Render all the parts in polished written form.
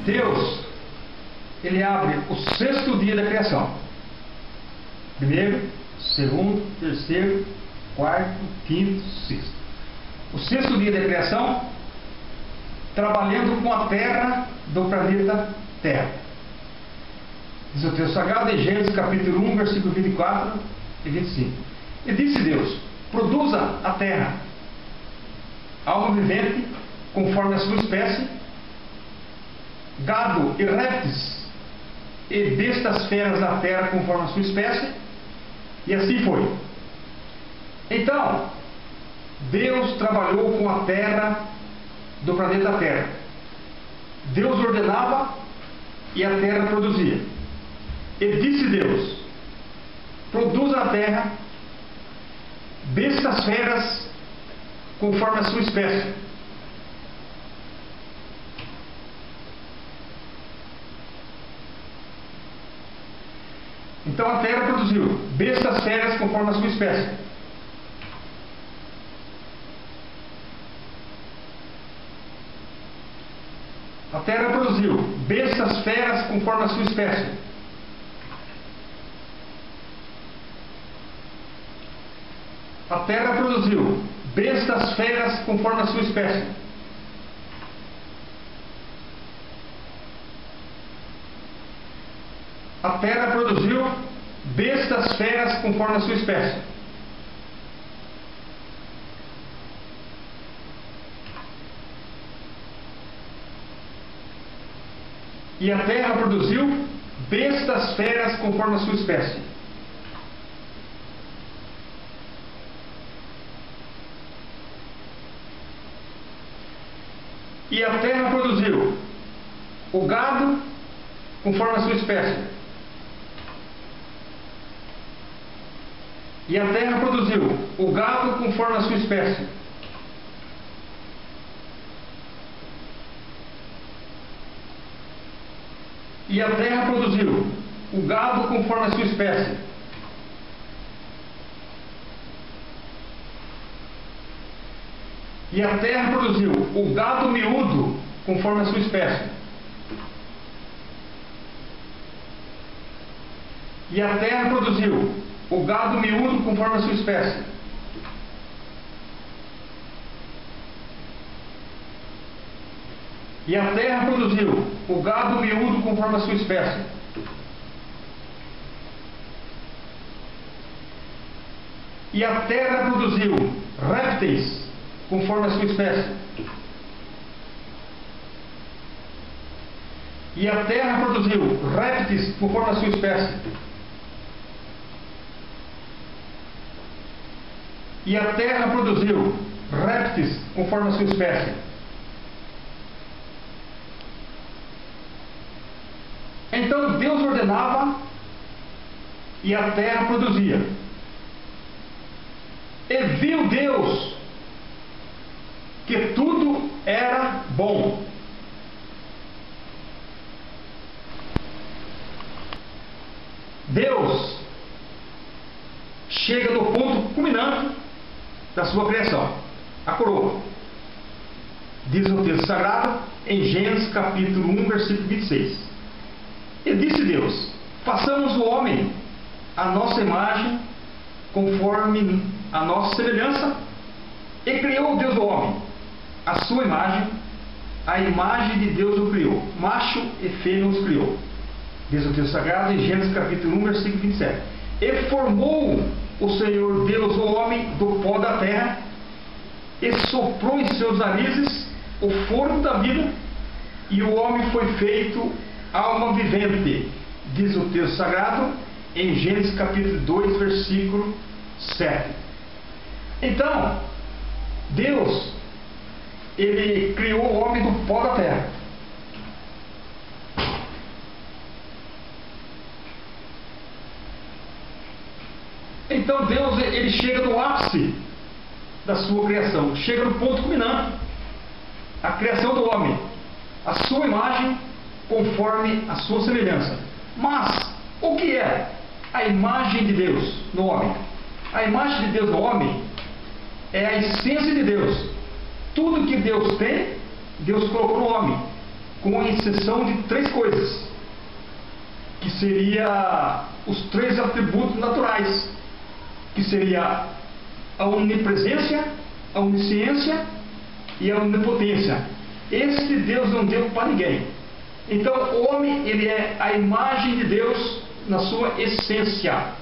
Deus, ele abre o sexto dia da criação. Primeiro, segundo, terceiro, quarto, quinto, sexto. O sexto dia da criação, trabalhando com a terra do planeta Terra. Diz o texto sagrado em Gênesis capítulo 1, versículo 24 e 25. E disse Deus: produza a terra alma vivente conforme a sua espécie, gado e répteis e bestas feras da terra conforme a sua espécie. E assim foi. Então Deus trabalhou com a terra do planeta Terra. Deus ordenava e a terra produzia. E disse Deus: produza a terra bestas feras conforme a sua espécie. Então a terra produziu bestas feras conforme a sua espécie. A terra produziu bestas feras conforme a sua espécie. A terra produziu bestas feras conforme a sua espécie. A terra produziu bestas feras conforme a sua espécie. E a terra produziu bestas feras conforme a sua espécie. E a terra produziu o gado conforme a sua espécie. E a terra produziu o gado conforme a sua espécie. E a terra produziu o gado conforme a sua espécie. E a terra produziu o gado miúdo conforme a sua espécie. E a terra produziu o gado miúdo conforme a sua espécie. E a terra produziu o gado miúdo conforme a sua espécie. E a terra produziu répteis conforme a sua espécie. E a terra produziu répteis conforme a sua espécie. E a terra produziu répteis conforme a sua espécie. Então Deus ordenava e a terra produzia. E viu Deus que tudo era bom. Deus chega no ponto culminante da sua criação, a coroa. Diz o texto sagrado em Gênesis capítulo 1, versículo 26. E disse Deus: façamos o homem à nossa imagem, conforme a nossa semelhança. E criou Deus o homem à sua imagem, a imagem de Deus o criou, macho e fêmea os criou. Diz o texto sagrado em Gênesis capítulo 1, versículo 27. E formou o Senhor Deus o homem do pó da terra, e soprou em seus narizes o fôlego da vida, e o homem foi feito alma vivente. Diz o texto sagrado em Gênesis capítulo 2, versículo 7. Então, Deus, ele criou o homem do pó da terra. Então Deus, ele chega no ápice da sua criação, chega no ponto culminante, a criação do homem, a sua imagem conforme a sua semelhança. Mas o que é a imagem de Deus no homem? A imagem de Deus no homem é a essência de Deus. Tudo que Deus tem, Deus colocou no homem, com exceção de 3 coisas, que seria os 3 atributos naturais, que seria a onipresença, a onisciência e a onipotência. Esse Deus não deu para ninguém. Então o homem, ele é a imagem de Deus na sua essência.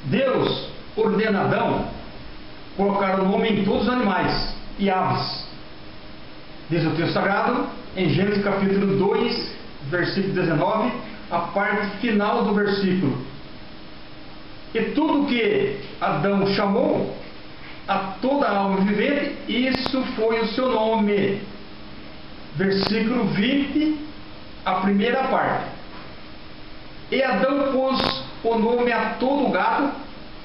Deus ordena a Adão colocar o nome em todos os animais e aves. Diz o texto sagrado, em Gênesis capítulo 2, versículo 19, a parte final do versículo. E tudo que Adão chamou a toda alma vivente, isso foi o seu nome. Versículo 20, a primeira parte. E Adão pôs o nome a todo gado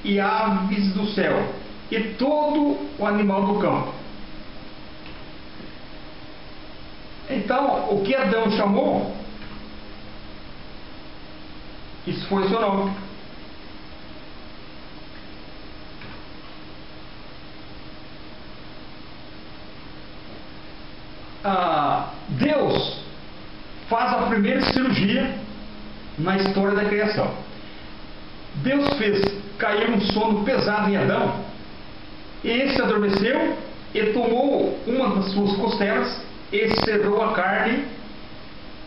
e aves do céu, e todo o animal do campo. Então, o que Adão chamou, isso foi o seu nome. Deus faz a primeira cirurgia na história da criação. Deus fez cair um sono pesado em Adão, e ele se adormeceu e tomou uma das suas costelas e cerrou a carne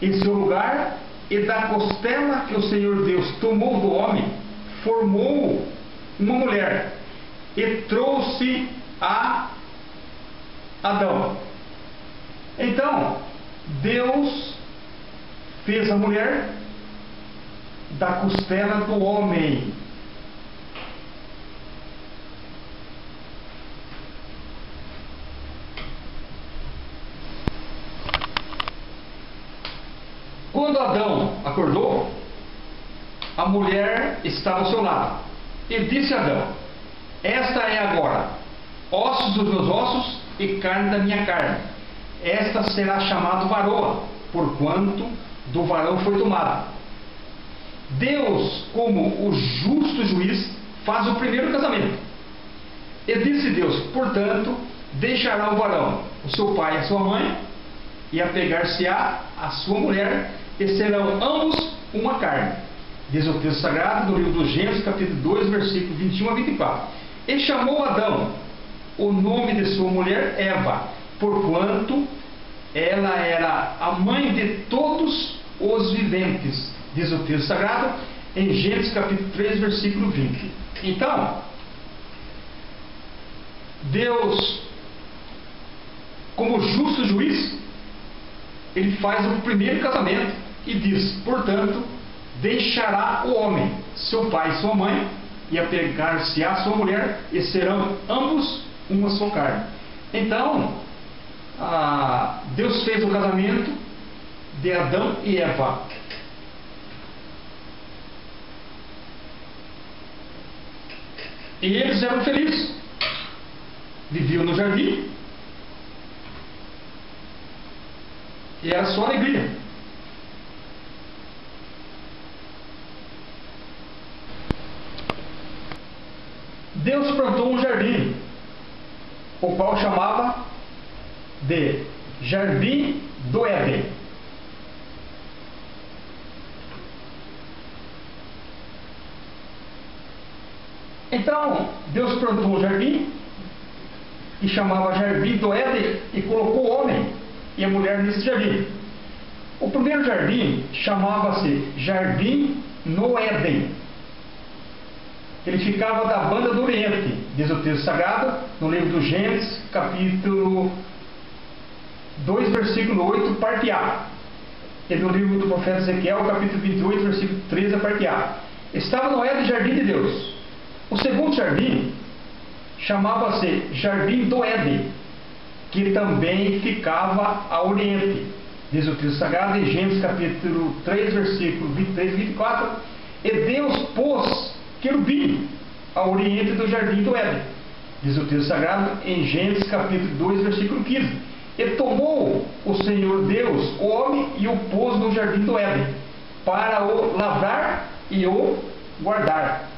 em seu lugar, e da costela que o Senhor Deus tomou do homem, formou uma mulher e trouxe a Adão. Então, Deus fez a mulher da costela do homem. Quando Adão acordou, a mulher estava ao seu lado. E disse a Adão: esta é agora ossos dos meus ossos e carne da minha carne. Esta será chamada varoa, porquanto do varão foi tomada. Deus, como o justo juiz, faz o primeiro casamento. E disse Deus: portanto, deixará o varão o seu pai e a sua mãe, e apegar-se-á a sua mulher, e serão ambos uma carne. Diz o texto sagrado do livro do Gênesis, capítulo 2, versículo 21 a 24. E chamou Adão o nome de sua mulher Eva, porquanto ela era a mãe de todos os viventes. Diz o texto sagrado em Gênesis capítulo 3, versículo 20. Então, Deus, como justo juiz, ele faz o primeiro casamento e diz: portanto, deixará o homem seu pai e sua mãe, e apegar-se-á a sua mulher, e serão ambos uma só carne. Então, Deus fez o casamento de Adão e Eva. E eles eram felizes, viviam no jardim, e era só alegria. Deus plantou um jardim, o qual chamava de Jardim do Éden. Então, Deus plantou um jardim, que chamava Jardim do Éden, e colocou o homem e a mulher nesse jardim. O primeiro jardim chamava-se Jardim no Éden. Ele ficava da banda do Oriente, diz o texto sagrado, no livro do Gênesis, capítulo 2, versículo 8, parte A. E no livro do profeta Ezequiel, capítulo 28, versículo 13, parte A. Estava no Éden, jardim de Deus. O segundo jardim chamava-se Jardim do Éden, que também ficava a oriente. Diz o texto sagrado em Gênesis capítulo 3, versículo 23 e 24. E Deus pôs querubim ao oriente do Jardim do Éden. Diz o texto sagrado em Gênesis capítulo 2, versículo 15. E tomou o Senhor Deus o homem e o pôs no Jardim do Éden, para o lavrar e o guardar.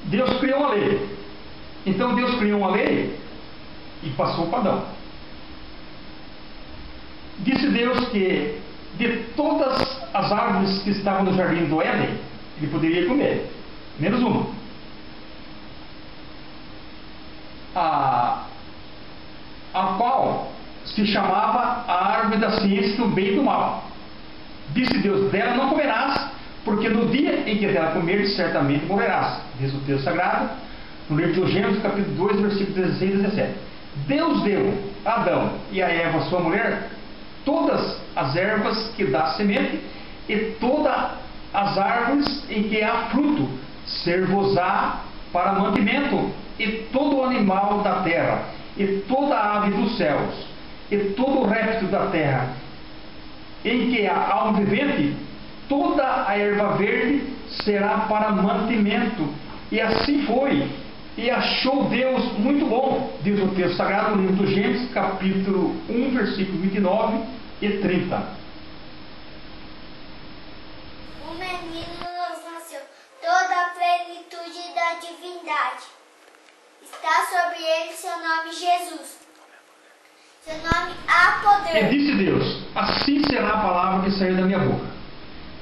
Deus criou uma lei. Então Deus criou uma lei e passou para Adão. Disse Deus que de todas as árvores que estavam no jardim do Éden, ele poderia comer, menos uma. A qual se chamava a árvore da ciência do bem e do mal. Disse Deus: dela não comerás, porque no dia em que dela comeres, certamente morrerás. Diz o texto sagrado, no livro de Gênesis, capítulo 2, versículos 16 e 17. Deus deu a Adão e a Eva, sua mulher, todas as ervas que dá semente, e todas as árvores em que há fruto, ser-vos-á para mantimento, e todo o animal da terra, e toda a ave dos céus, e todo o réptil da terra, em que há alma vivente, toda a erva verde será para mantimento. E assim foi. E achou Deus muito bom, diz o texto sagrado no livro do Gênesis, capítulo 1, versículo 29 e 30. Um menino nos nasceu, toda a plenitude da divindade. Está sobre ele seu nome Jesus. Seu nome há poder. E disse Deus: assim será a palavra que sair da minha boca.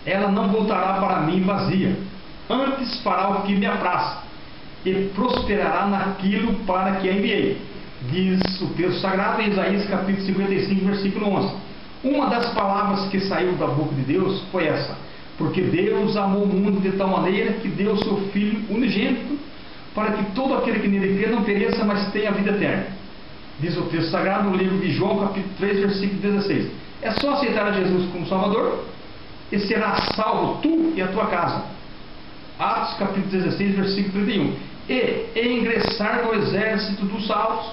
Ela não voltará para mim vazia, antes fará o que me apraz, e prosperará naquilo para que a enviei. Diz o texto sagrado em Isaías capítulo 55, versículo 11. Uma das palavras que saiu da boca de Deus foi essa: porque Deus amou o mundo de tal maneira que deu o seu Filho unigênito, para que todo aquele que nele crê não pereça, mas tenha a vida eterna. Diz o texto sagrado no livro de João capítulo 3, versículo 16. É só aceitar a Jesus como Salvador e serás salvo tu e a tua casa. Atos capítulo 16, versículo 31. E ingressar no exército dos salvos,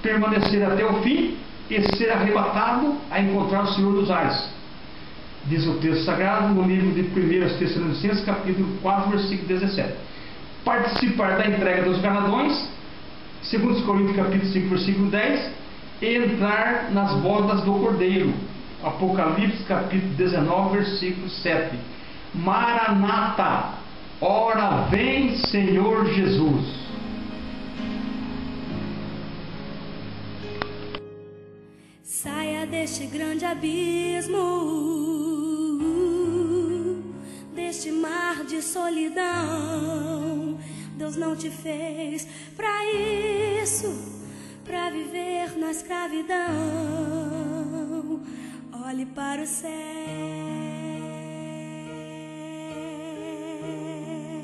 permanecer até o fim e ser arrebatado a encontrar o Senhor dos ares. Diz o texto sagrado no livro de 1 Tessalonicenses capítulo 4, versículo 17. Participar da entrega dos galardões, 2 Coríntios capítulo 5, versículo 10, e entrar nas bodas do Cordeiro, Apocalipse capítulo 19, versículo 7. Maranata, ora vem Senhor Jesus. Saia deste grande abismo, deste mar de solidão. Deus não te fez pra isso, pra viver na escravidão. Olhe para o céu.